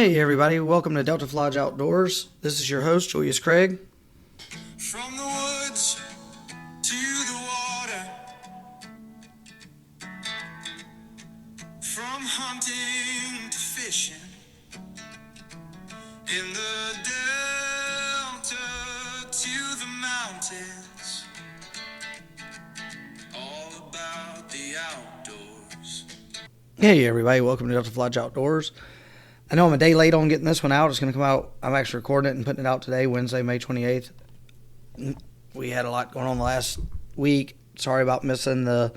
Hey everybody, welcome to Delta Lodge Outdoors. This is your host, Julius Craig. From the woods to the water, from hunting to fishing, in the delta to the mountains, all about the outdoors. Hey everybody, welcome to Delta Lodge Outdoors. I know I'm a day late on getting this one out. It's going to come out, I'm actually recording it and putting it out today, Wednesday, May 28th. We had a lot going on the last week. Sorry about missing the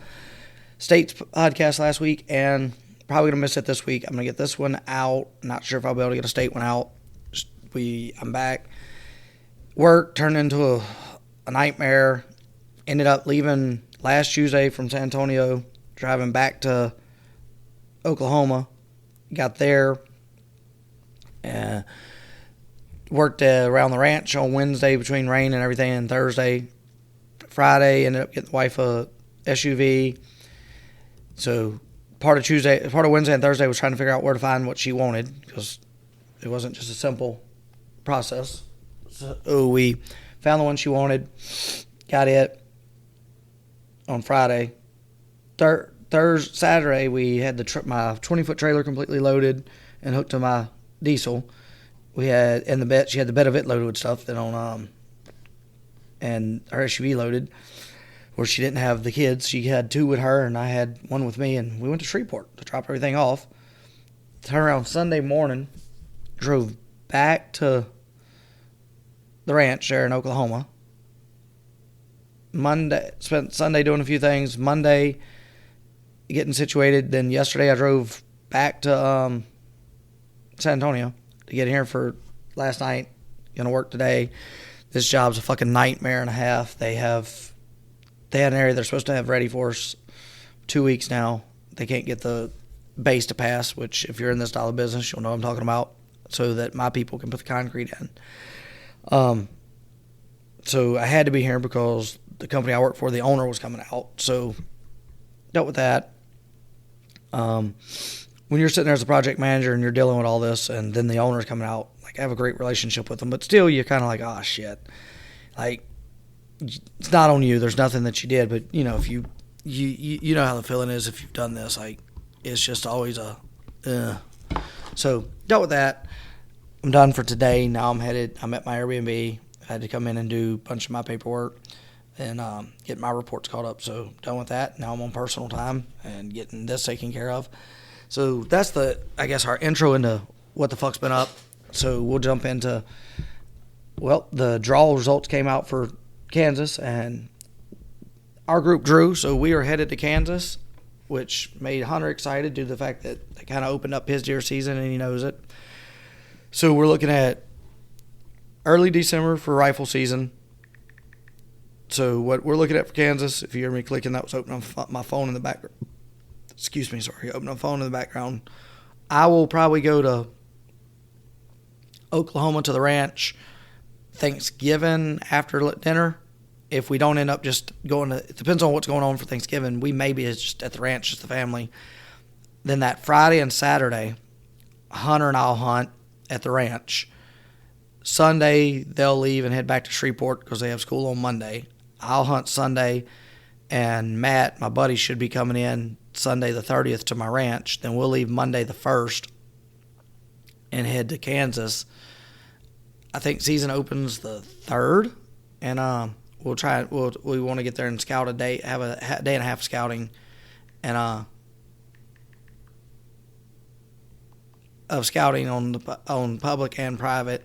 States podcast last week, and probably going to miss it this week. I'm going to get this one out. Not sure if I'll be able to get a state one out. I'm back. Work turned into a nightmare. Ended up leaving last Tuesday from San Antonio, driving back to Oklahoma. Got there. Worked around the ranch on Wednesday between rain and everything, and Thursday. Friday, ended up getting the wife a SUV. So part of Wednesday and Thursday was trying to figure out where to find what she wanted, because it wasn't just a simple process. So we found the one she wanted, got it on Friday. Saturday, we had my 20-foot trailer completely loaded and hooked to my diesel. We had in the bed. She had the bed of it loaded with stuff. Then and her SUV loaded, where she didn't have the kids. She had two with her, and I had one with me. And we went to Shreveport to drop everything off. Turned around Sunday morning, drove back to the ranch there in Oklahoma. Spent Sunday doing a few things. Monday, getting situated. Then yesterday, I drove back to San Antonio to get here for last night. Gonna work today. This job's a fucking nightmare and a half. They had an area they're supposed to have ready for us 2 weeks now. They can't get the base to pass, which if you're in this style of business, you'll know what I'm talking about, so that my people can put the concrete in. So I had to be here because the company I work for, the owner was coming out. So dealt with that. When you're sitting there as a project manager and you're dealing with all this, and then the owner's coming out, like, I have a great relationship with them, but still you're kind of like, oh shit, like, it's not on you. There's nothing that you did, but you know, if you know how the feeling is if you've done this, like, it's just always So dealt with that. I'm done for today. Now I'm at my Airbnb. I had to come in and do a bunch of my paperwork and get my reports caught up. So done with that. Now I'm on personal time and getting this taken care of. So that's our intro into what the fuck's been up. So we'll jump into, the draw results came out for Kansas, and our group drew, so we are headed to Kansas, which made Hunter excited due to the fact that they kind of opened up his deer season, and he knows it. So we're looking at early December for rifle season. So what we're looking at for Kansas, if you hear me clicking, that was opening my phone in the background. Open my phone in the background. I will probably go to Oklahoma to the ranch Thanksgiving after dinner. If we don't end up just going to, it depends on what's going on for Thanksgiving. We maybe is just at the ranch, just the family. Then that Friday and Saturday, Hunter and I'll hunt at the ranch. Sunday, they'll leave and head back to Shreveport because they have school on Monday. I'll hunt Sunday, and Matt, my buddy, should be coming in Sunday the 30th to my ranch. Then we'll leave Monday the 1st and head to Kansas. I think season opens the 3rd, and we want to get there and scout a day, have a day and a half of scouting, and on public and private.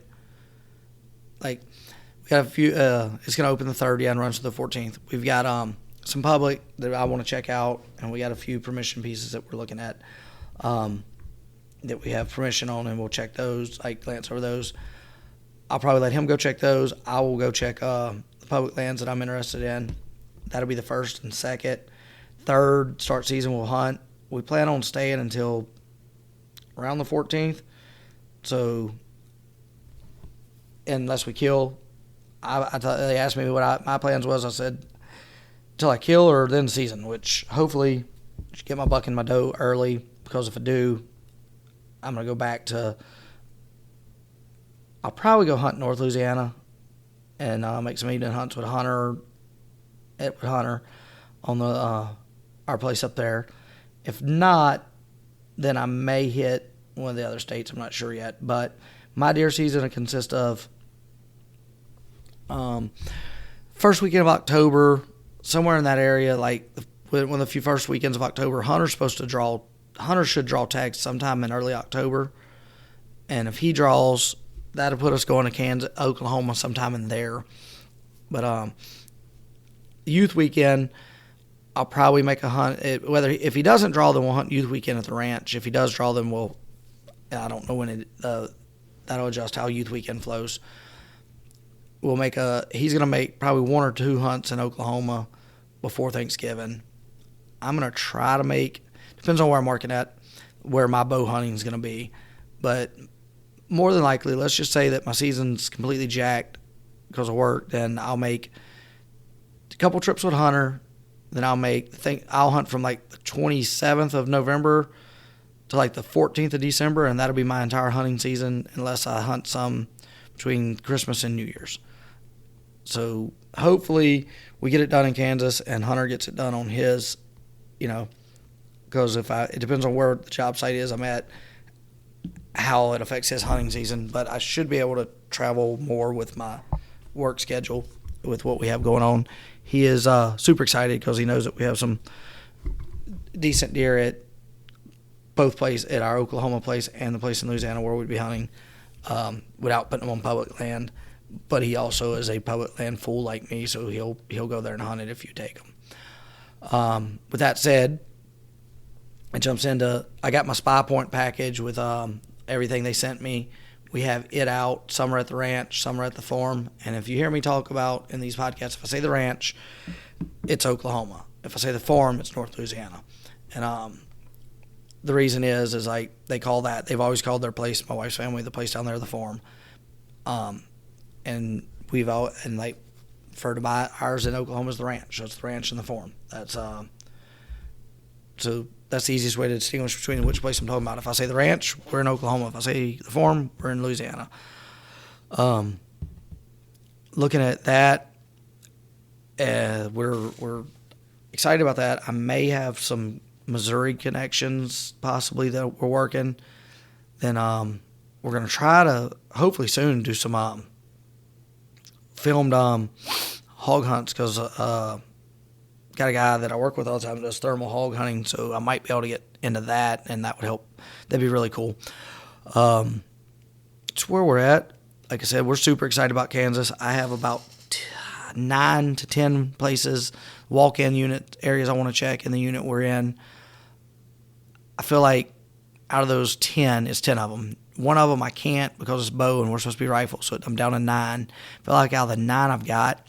Like, we got a few. It's gonna open the 3rd, and runs to the 14th. We've got some public that I want to check out, and we got a few permission pieces that we're looking at that we have permission on, and we'll check those. Glance over those. I'll probably let him go check those. I will go check the public lands that I'm interested in. That'll be the 1st and 2nd. 3rd, start season, we'll hunt. We plan on staying until around the 14th. So, unless we kill, they asked me what my plans was. I said, till I kill or then season, which hopefully get my buck in my doe early, because if I do, I'm going to go back to I'll probably go hunt North Louisiana and make some evening hunts with Edward Hunter on our place up there. If not, then I may hit one of the other states. I'm not sure yet. But my deer season will consist of first weekend of October, somewhere in that area, like one of the few first weekends of October. Hunters should draw tags sometime in early October. And if he draws, that'll put us going to Kansas, Oklahoma sometime in there. But youth weekend, I'll probably make a hunt. If he doesn't draw, then we'll hunt youth weekend at the ranch. If he does draw, then I don't know when that'll adjust how youth weekend flows. He's going to make probably 1 or 2 hunts in Oklahoma before Thanksgiving. I'm going to try to depends on where I'm working at, where my bow hunting is going to be. But more than likely, let's just say that my season's completely jacked because of work, then I'll make a couple trips with Hunter. Then I'll hunt from like the 27th of November to like the 14th of December, and that'll be my entire hunting season unless I hunt some between Christmas and New Year's. So hopefully we get it done in Kansas and Hunter gets it done on his, because it depends on where the job site is I'm at, how it affects his hunting season. But I should be able to travel more with my work schedule with what we have going on. He is super excited because he knows that we have some decent deer at both places, at our Oklahoma place and the place in Louisiana where we'd be hunting without putting them on public land. But he also is a public land fool like me, so he'll go there and hunt it if you take him. With that said, it jumps into, I got my Spy Point package with everything they sent me. We have it out. Some are at the ranch, some are at the farm. And if you hear me talk about in these podcasts, if I say the ranch, it's Oklahoma. If I say the farm, it's North Louisiana. And the reason is like they've always called their place, my wife's family, the place down there, the farm. And for to buy ours in Oklahoma is the ranch. So it's the ranch and the farm. So that's the easiest way to distinguish between which place I'm talking about. If I say the ranch, we're in Oklahoma. If I say the farm, we're in Louisiana. Looking at that, we're excited about that. I may have some Missouri connections possibly that we're working. Then we're going to try to hopefully soon do some filmed hog hunts because got a guy that I work with all the time that does thermal hog hunting, so I might be able to get into that, and that would help. That'd be really cool. It's where we're at. Like I said, we're super excited about Kansas. I have about 9 to 10 places, walk-in unit areas I want to check in the unit we're in. I feel like out of those 10, it's 10 of them. One of them I can't because it's bow and we're supposed to be rifle, so I'm down to 9. I feel like out of the 9 I've got,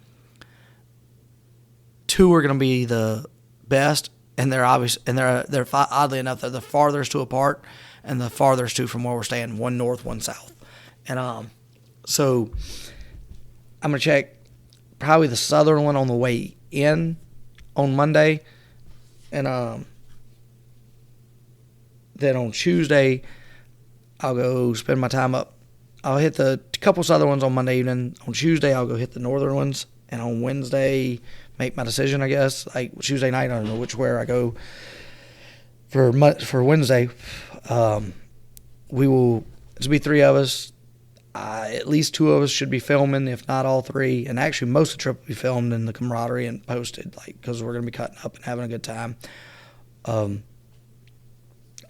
2 are going to be the best, and they're obvious, and they're oddly enough they're the farthest two apart, and the farthest two from where we're staying, one north, one south, and so I'm gonna check probably the southern one on the way in on Monday, and then on Tuesday I'll go spend my time up. I'll hit the couple southern ones on Monday evening. On Tuesday I'll go hit the northern ones, and on Wednesday make my decision, I guess. Like Tuesday night, I don't know where I go for Wednesday. It'll be 3 of us. At least 2 of us should be filming, if not all 3. And actually, most of the trip will be filmed in the camaraderie and posted, because we're going to be cutting up and having a good time.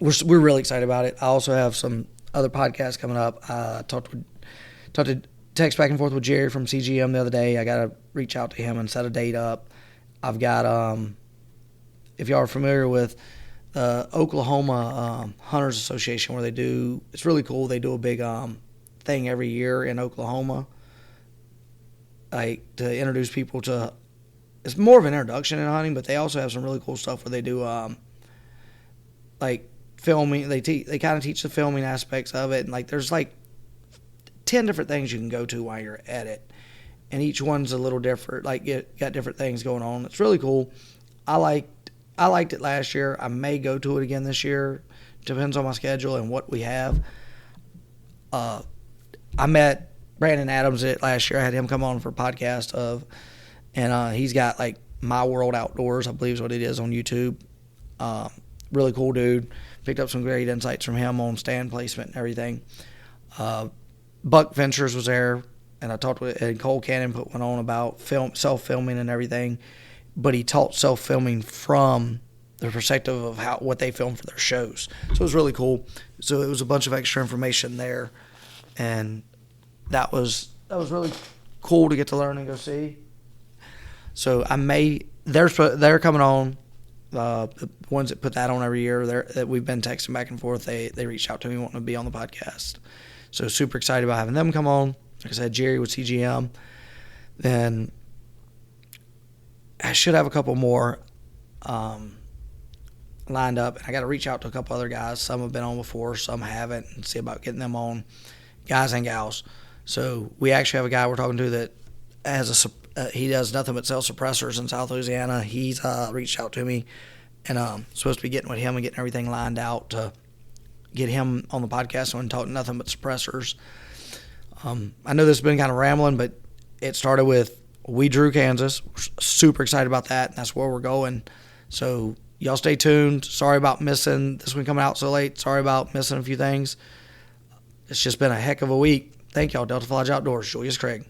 We're really excited about it. I also have some other podcasts coming up. I text back and forth with Jerry from CGM the other day. I got to reach out to him and set a date up. I've got, if y'all are familiar with the Oklahoma Hunters Association, where it's really cool. They do a big thing every year in Oklahoma, like to introduce people to, it's more of an introduction in hunting, but they also have some really cool stuff where they do like filming. They kind of teach the filming aspects of it, and like there's like 10 different things you can go to while you're at it, and each one's a little different, like got different things going on. It's really cool. I liked it last year. I may go to it again this year. Depends on my schedule and what we have. I met Brandon Adams did it last year. I had him come on for a podcast and he's got like My World Outdoors, I believe is what it is on YouTube. Really cool dude. Picked up some great insights from him on stand placement and everything. Buck Ventures was there, and I talked with and Cole Cannon put one on about self-filming and everything, but he taught self-filming from the perspective of what they film for their shows. So it was really cool. So it was a bunch of extra information there, and that was really cool to get to learn and go see. So they're coming on. The ones that put that on every year, that we've been texting back and forth, they reached out to me wanting to be on the podcast. So super excited about having them come on. Like I said, Jerry with CGM. Then I should have a couple more lined up. And I got to reach out to a couple other guys. Some have been on before, some haven't, and see about getting them on, guys and gals. So we actually have a guy we're talking to that has he does nothing but sell suppressors in South Louisiana. He's reached out to me, and supposed to be getting with him and getting everything lined out to get him on the podcast and talk nothing but suppressors. I know this has been kind of rambling, but it started with we drew Kansas. We're super excited about that, and that's where we're going. So y'all stay tuned. Sorry about missing this one coming out so late. Sorry about missing a few things. It's just been a heck of a week. Thank y'all. Delta Lodge Outdoors, Julius Craig.